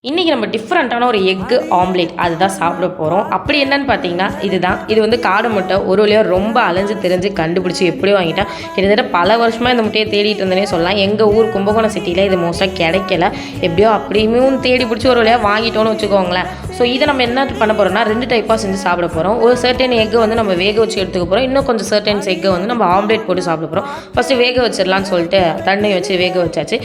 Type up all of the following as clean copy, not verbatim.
இன்றைக்கி நம்ம டிஃப்ரெண்ட்டான ஒரு எக்கு ஆம்லேட் அதுதான் சாப்பிட போகிறோம். அப்படி என்னன்னு பார்த்தீங்கன்னா இதுதான். இது வந்து காடை முட்டை ஒரு வழியாக ரொம்ப அலைஞ்சு தெரிஞ்சு கண்டுபிடிச்சி எப்படியோ வாங்கிட்டேன். கிட்டத்தட்ட பல வருஷமாக இந்த முட்டையை தேடிட்டு இருந்தேனே சொல்லலாம். எங்கள் ஊர் கும்பகோணம் சிட்டியில் இது மோஸ்ட்டாக கிடைக்கல. எப்படியோ அப்படியும் தேடி பிடிச்சி ஒரு வழியாக வாங்கிட்டோன்னு வச்சுக்கோங்களேன். ஸோ இதை நம்ம என்ன பண்ண போகிறோம்னா 2 டைப்பாக செஞ்சு சாப்பிட போகிறோம். ஒரு சர்டன் எக்கு வந்து நம்ம வேக வச்சு எடுத்துக்க போகிறோம். இன்னும் கொஞ்சம் சர்டன்ஸ் எக்கை வந்து நம்ம ஆம்லேட் போட்டு சாப்பிட போகிறோம். ஃபஸ்ட்டு வேக வச்சிடலான்னு சொல்லிட்டு தண்ணி வச்சு வேக வச்சாச்சு.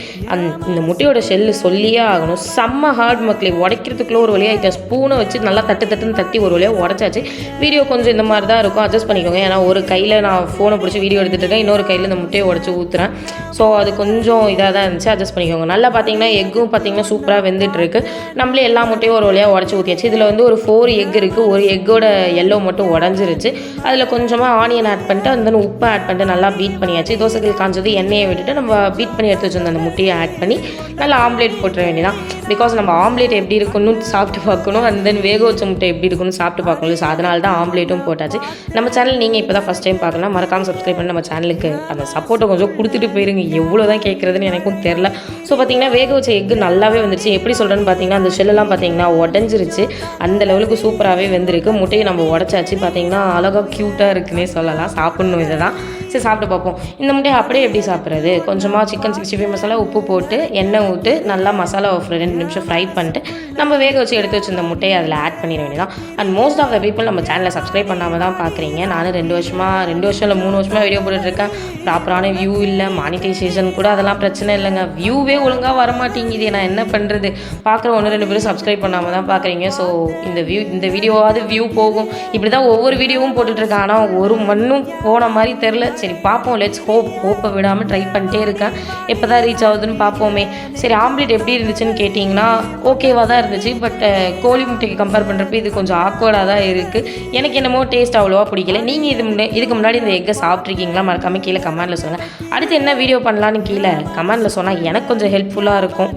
இந்த முட்டையோட ஷெல்லு சொல்லியே ஆகணும். செம்ம ஹார்ட் மக்களே, உடைக்கிறதுக்குள்ள ஒரு வழியாக இதை ஸ்பூனை வச்சு நல்லா தட்டுன்னு தட்டி ஒரு வழியாக உடச்சாச்சு. வீடியோ கொஞ்சம் இந்த மாதிரி தான் இருக்கும், அட்ஜஸ்ட் பண்ணிக்கோங்க. ஏன்னா ஒரு கையில் நான் ஃபோனை பிடிச்சி வீடியோ எடுத்துகிட்டு இருக்கேன், இன்னொரு கையில் இந்த முட்டையை உடச்சி ஊற்றுறேன். ஸோ அது கொஞ்சம் இதாக தான் இருந்துச்சு, அட்ஜஸ்ட் பண்ணிக்கோங்க. நல்லா பார்த்தீங்கன்னா எக்கும் பார்த்தீங்கன்னா சூப்பராக வெந்துட்டுருக்கு. நம்மளே எல்லா முட்டையும் ஒரு வழியாக உடச்சி ஊற்றியாச்சு. இதில் வந்து ஒரு 4 எக் இருக்குது. ஒரு எக்கோட எல்லோ மட்டும் உடஞ்சிருச்சு. அதில் கொஞ்சமாக ஆனியன் ஆட் பண்ணிட்டு அந்த உப்பை ஆட் பண்ணிட்டு நல்லா பீட் பண்ணியாச்சு. தோசைகள் காஞ்சது எண்ணெயை விட்டுட்டு நம்ம பீட் பண்ணி எடுத்து வச்சுருந்த அந்த முட்டையை ஆட் பண்ணி நல்லா ஆம்லேட் போட்டுற வேண்டியதான். பிகாஸ் நம்ம ஆம்லேட் எப்படி இருக்குன்னு சாப்பிட்டு பார்க்கணும், அண்ட் தென் வேக வச்ச முட்டை எப்படி இருக்குன்னு சாப்பிட்டு பார்க்கணும். ஸோ அதனால தான் ஆம்லேட்டும் போட்டாச்சு. நம்ம சேனல் நீங்கள் இப்போ தான் ஃபஸ்ட் டைம் பார்க்கலாம், மறக்காமல் சப்ஸ்கிரைப் பண்ணி நம்ம சேனலுக்கு அந்த சப்போர்ட்டை கொஞ்சம் கொடுத்துட்டு போயிருங்க. எவ்வளோ தான் கேட்குறதுன்னு எனக்கும் தெரில. ஸோ பார்த்தீங்கன்னா வேக வச்ச எக்கு நல்லாவே வந்துருச்சு. எப்படி சொல்கிறேன்னு பார்த்தீங்கன்னா அந்த ஷெல்லெல்லாம் பார்த்தீங்கன்னா உடஞ்சிருச்சு. அந்த லெவலுக்கு சூப்பராகவே வெந்திருக்கு. முட்டையை நம்ம உடச்சாச்சு. பார்த்தீங்கன்னா அழகாக க்யூட்டாக இருக்குன்னே சொல்லலாம். சாப்பிட்ணும் இதை தான். சரி சாப்பிட்டு பார்ப்போம். இந்த முட்டையை அப்படியே எப்படி சாப்பிட்றது? கொஞ்சமாக சிக்கன் 65 மசாலா உப்பு போட்டு எண்ணெய் விட்டு நல்லா மசாலாவை 2 நிமிஷம் ஃப்ரை பண்ணிட்டு நம்ம வேக வச்சு எடுத்து வச்சு இந்த முட்டையை அதில் ஆட் பண்ணிட வேண்டியதான். And most of the people நம்ம சேனலை சப்ஸ்கிரைப் பண்ணாமல் தான் பார்க்குறீங்க. நானும் 2 வருஷம் இல்லை 3 வருஷமாக வீடியோ போட்டுட்ருக்கேன். ப்ராப்பரான வியூ இல்லை, மானிட்டைசேஷன் கூட அதெல்லாம் பிரச்சனை இல்லைங்க. வியூவே ஒழுங்காக வரமாட்டேங்குது. நான் என்ன பண்ணுறது? பார்க்குற 1-2 பேரும் சப்ஸ்கிரைப் பண்ணாமல் தான் பார்க்குறீங்க. ஸோ இந்த வீடியோவாவது வியூ போகும். இப்படி தான் ஒவ்வொரு வீடியோவும் போட்டுட்ருக்கேன். ஆனால் ஒரு மண்ணும் போன மாதிரி தெரில. சரி பார்ப்போம், லெட்ஸ் ஹோப்பை விடாமல் ட்ரை பண்ணிட்டே இருக்கேன். எப்போ தான் ரீச் ஆகுதுன்னு பார்ப்போமே. சரி ஆம்லேட் எப்படி இருந்துச்சுன்னு கேட்டிங்கன்னா ஓகேவாக தான் இருந்துச்சு. பட் கோழி முட்டைக்கு கம்பேர் பண்ணுறப்ப இது கொஞ்சம் ஆக்வர்டாக தான் இருக்குது. எனக்கு என்னமோ டேஸ்ட் அவ்வளோவா பிடிக்கல. நீங்கள் இதுக்கு முன்னாடி இந்த எக்கை சாப்பிட்ருக்கீங்களா? மறக்காமல் கீழே கமெண்டில் சொல்லுங்கள். அடுத்து என்ன வீடியோ பண்ணலான்னு கீழே கமெண்டில் சொன்னால் எனக்கு கொஞ்சம் ஹெல்ப்ஃபுல்லாக இருக்கும்.